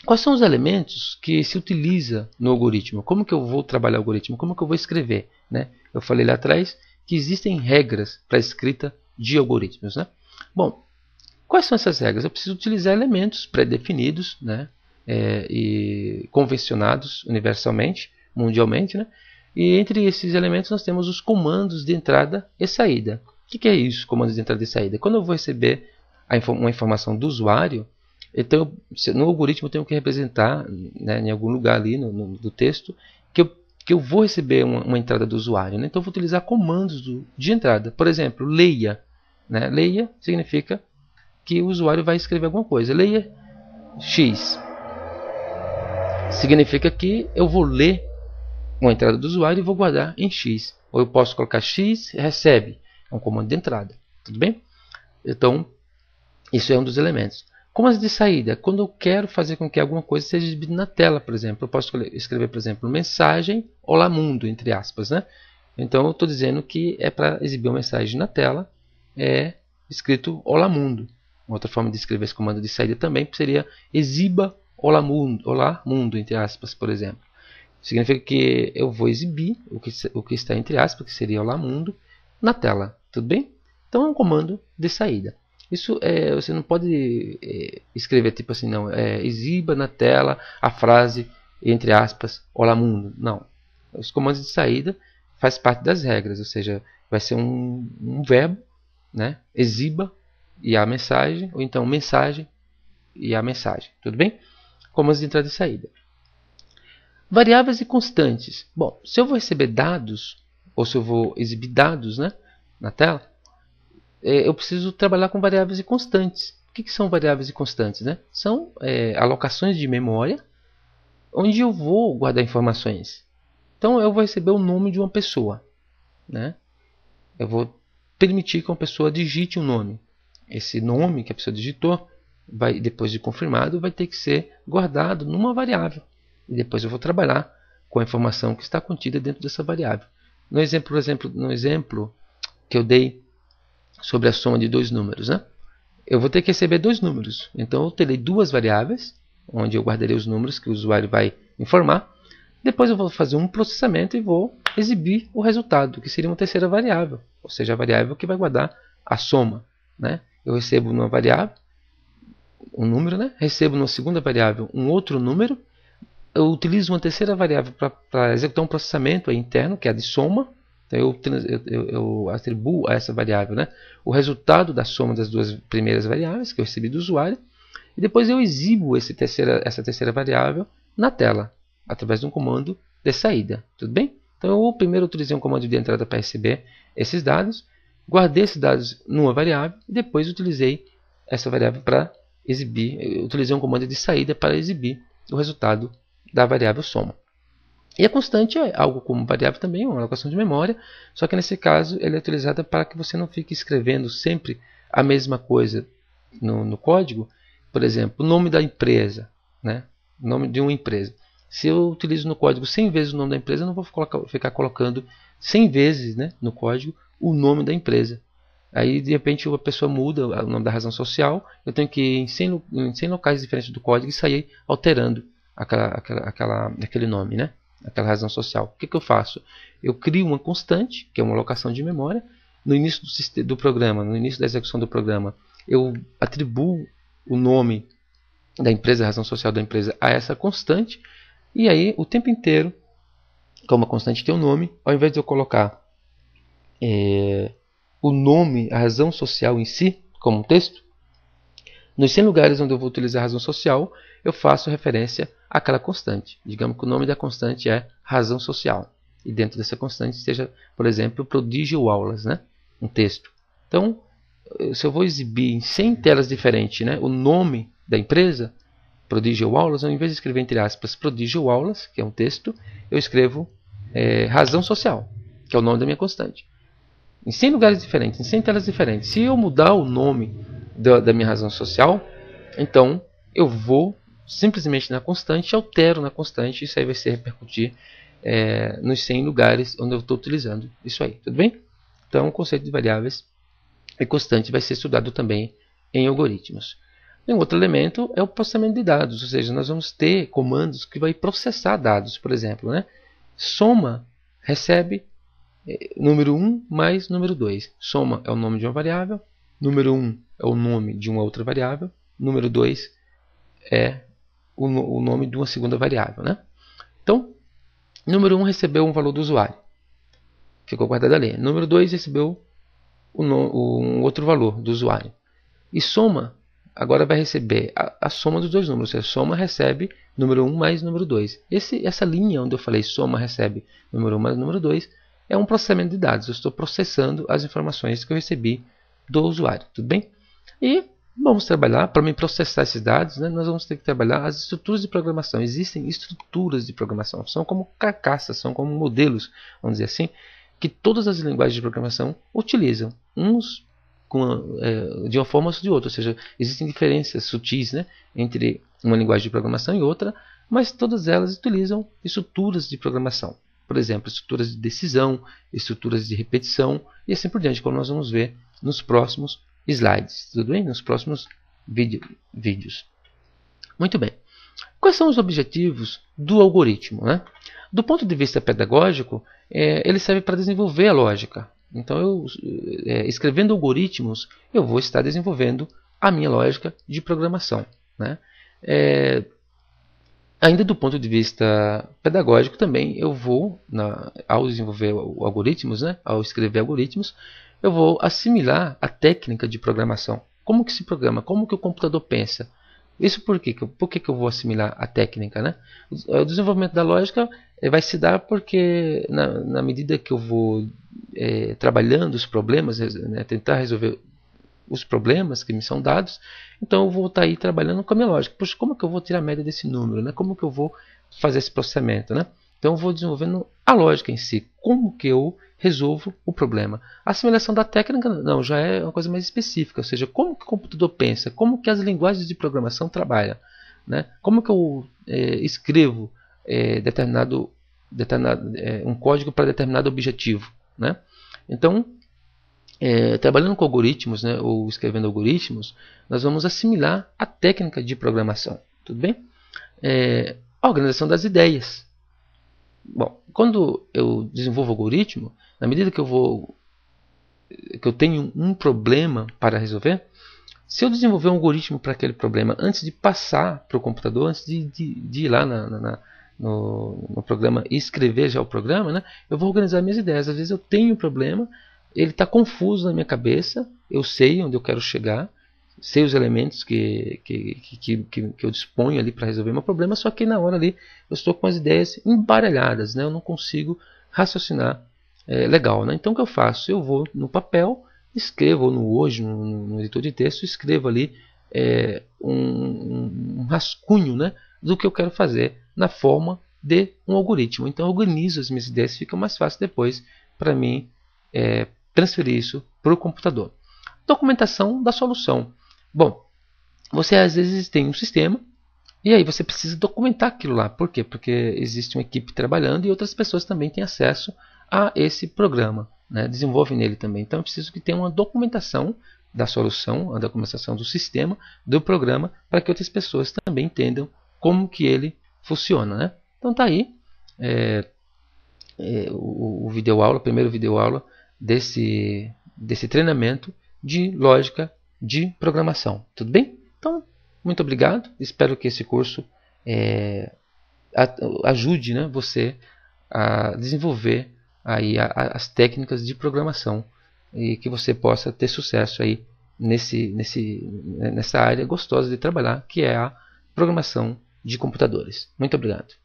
Quais são os elementos que se utiliza no algoritmo? Como que eu vou trabalhar o algoritmo? Como que eu vou escrever? Né? Eu falei lá atrás que existem regras para a escrita de algoritmos. Né? Bom, quais são essas regras? Eu preciso utilizar elementos pré-definidos, né? E convencionados universalmente, mundialmente. Né? E entre esses elementos nós temos os comandos de entrada e saída. O que é isso, comandos de entrada e saída? Quando eu vou receber uma informação do usuário, então no algoritmo eu tenho que representar, né, em algum lugar ali do texto que eu vou receber uma entrada do usuário. Né? Então eu vou utilizar comandos de entrada. Por exemplo, leia. Né? Leia significa que o usuário vai escrever alguma coisa. Leia X. Significa que eu vou ler uma entrada do usuário e vou guardar em X. Ou eu posso colocar X recebe. É um comando de entrada. Tudo bem? Então, isso é um dos elementos. Comandos de saída. Quando eu quero fazer com que alguma coisa seja exibida na tela, por exemplo. Eu posso escrever, por exemplo, mensagem Olá Mundo, entre aspas. Né? Então, eu estou dizendo que é para exibir uma mensagem na tela. É escrito Olá Mundo. Uma outra forma de escrever esse comando de saída também seria exiba Olá Mundo, entre aspas, por exemplo. Significa que eu vou exibir o que está entre aspas, que seria Olá Mundo, na tela. Tudo bem? Então é um comando de saída. Isso você não pode escrever tipo assim, não. Exiba na tela a frase, entre aspas, Olá Mundo. Não. Os comandos de saída faz parte das regras, ou seja, vai ser um verbo, né? Exiba e a mensagem, ou então mensagem e a mensagem. Tudo bem? Comandos de entrada e saída. Variáveis e constantes. Bom, se eu vou receber dados, ou se eu vou exibir dados, né, na tela, eu preciso trabalhar com variáveis e constantes. O que são variáveis e constantes? Né? São alocações de memória, onde eu vou guardar informações. Então eu vou receber o nome de uma pessoa. Né? Eu vou permitir que uma pessoa digite um nome. Esse nome que a pessoa digitou, depois de confirmado, vai ter que ser guardado numa variável. E depois eu vou trabalhar com a informação que está contida dentro dessa variável. No exemplo que eu dei sobre a soma de dois números, né? Eu vou ter que receber dois números. Então eu terei duas variáveis, onde eu guardarei os números que o usuário vai informar. Depois eu vou fazer um processamento e vou exibir o resultado, que seria uma terceira variável. Ou seja, a variável que vai guardar a soma. Né? Eu recebo numa variável um número, né? Recebo numa segunda variável um outro número. Eu utilizo uma terceira variável para executar um processamento interno, que é a de soma. Então eu atribuo a essa variável, né, o resultado da soma das duas primeiras variáveis que eu recebi do usuário. E depois eu exibo essa terceira variável na tela, através de um comando de saída. Tudo bem? Então eu primeiro utilizei um comando de entrada para receber esses dados, guardei esses dados numa variável e depois utilizei essa variável para exibir. Eu utilizei um comando de saída para exibir o resultado da variável soma. E a constante é algo como variável também, uma alocação de memória, só que nesse caso ela é utilizada para que você não fique escrevendo sempre a mesma coisa no código. Por exemplo, o nome da empresa, né? O nome de uma empresa. Se eu utilizo no código 100 vezes o nome da empresa, eu não vou ficar colocando 100 vezes, né, no código o nome da empresa. Aí de repente a pessoa muda o nome da razão social, eu tenho que ir em 100 locais diferentes do código e sair alterando aquele nome, né? Aquela razão social. O que eu faço? Eu crio uma constante, que é uma alocação de memória, no início do programa, no início da execução do programa, eu atribuo o nome da empresa, a razão social da empresa, a essa constante, e aí o tempo inteiro, como a constante tem um nome, ao invés de eu colocar o nome, a razão social em si, como um texto, nos 100 lugares onde eu vou utilizar a razão social, eu faço referência àquela constante. Digamos que o nome da constante é razão social. E dentro dessa constante seja, por exemplo, Prodígio Aulas, né? Um texto. Então, se eu vou exibir em 100 telas diferentes, né, o nome da empresa, Prodígio Aulas, ao invés de escrever entre aspas Prodígio Aulas, que é um texto, eu escrevo razão social, que é o nome da minha constante. Em 100 lugares diferentes, em 100 telas diferentes. Se eu mudar o nome da minha razão social, então eu vou simplesmente na constante, altero na constante, isso aí vai se repercutir nos 100 lugares onde eu estou utilizando isso aí, tudo bem? Então o conceito de variáveis e constante vai ser estudado também em algoritmos. E um outro elemento é o processamento de dados, ou seja, nós vamos ter comandos que vai processar dados, por exemplo, né? Soma recebe número 1 mais número 2. Soma é o nome de uma variável, número 1 é o nome de uma outra variável, número 2 é o nome de uma segunda variável, né? Então, número 1 recebeu um valor do usuário, ficou guardado ali. Número 2 recebeu um outro valor do usuário. E soma agora vai receber a soma dos dois números, ou seja, soma recebe número 1 mais número 2. Essa linha onde eu falei soma recebe número 1 mais número 2 é um processamento de dados. Eu estou processando as informações que eu recebi do usuário, tudo bem? E vamos trabalhar, para me processar esses dados, né, nós vamos ter que trabalhar as estruturas de programação. Existem estruturas de programação, são como carcaças, são como modelos, vamos dizer assim, que todas as linguagens de programação utilizam, uns de uma forma ou de outra, ou seja, existem diferenças sutis, né, entre uma linguagem de programação e outra, mas todas elas utilizam estruturas de programação. Por exemplo, estruturas de decisão, estruturas de repetição e assim por diante, como nós vamos ver nos próximos slides, tudo bem? Nos próximos vídeos. Muito bem. Quais são os objetivos do algoritmo, né? Do ponto de vista pedagógico, ele serve para desenvolver a lógica. Então, escrevendo algoritmos, eu vou estar desenvolvendo a minha lógica de programação, né? Ainda do ponto de vista pedagógico também, eu vou, ao desenvolver algoritmos, né, ao escrever algoritmos, eu vou assimilar a técnica de programação. Como que se programa? Como que o computador pensa? Isso por quê? Por que eu vou assimilar a técnica, né? O desenvolvimento da lógica vai se dar porque na medida que eu vou trabalhando os problemas, né, tentar resolver os problemas que me são dados, então eu vou estar aí trabalhando com a minha lógica. Poxa, como que eu vou tirar a média desse número, né? Como que eu vou fazer esse processamento, né? Então eu vou desenvolvendo a lógica em si, como que eu resolvo o problema. A assimilação da técnica não, já é uma coisa mais específica, ou seja, como que o computador pensa, como que as linguagens de programação trabalham, né? Como que eu escrevo um código para determinado objetivo, né? Então, trabalhando com algoritmos, né, ou escrevendo algoritmos, nós vamos assimilar a técnica de programação. Tudo bem? A organização das ideias. Bom, quando eu desenvolvo algoritmo, na medida que eu tenho um problema para resolver, se eu desenvolver um algoritmo para aquele problema antes de passar para o computador, antes de ir lá no programa e escrever já o programa, né, eu vou organizar minhas ideias. Às vezes eu tenho um problema, ele está confuso na minha cabeça, eu sei onde eu quero chegar, sei os elementos que eu disponho ali para resolver meu problema, só que na hora ali eu estou com as ideias embaralhadas, né? Eu não consigo raciocinar legal, né? Então o que eu faço? Eu vou no papel, escrevo, ou no Word, no editor de texto, escrevo ali um rascunho, né, do que eu quero fazer na forma de um algoritmo. Então eu organizo as minhas ideias, fica mais fácil depois para mim transferir isso para o computador. Documentação da solução. Bom, você às vezes tem um sistema e aí você precisa documentar aquilo lá. Por quê? Porque existe uma equipe trabalhando e outras pessoas também têm acesso a esse programa, né? Desenvolvem nele também. Então eu preciso que tenha uma documentação da solução, a documentação do sistema, do programa, para que outras pessoas também entendam como que ele funciona, né? Então tá aí o videoaula, a primeira videoaula desse treinamento de lógica de programação. Tudo bem? Então, muito obrigado. Espero que esse curso ajude, né, você a desenvolver aí as técnicas de programação e que você possa ter sucesso aí nessa área gostosa de trabalhar, que é a programação de computadores. Muito obrigado.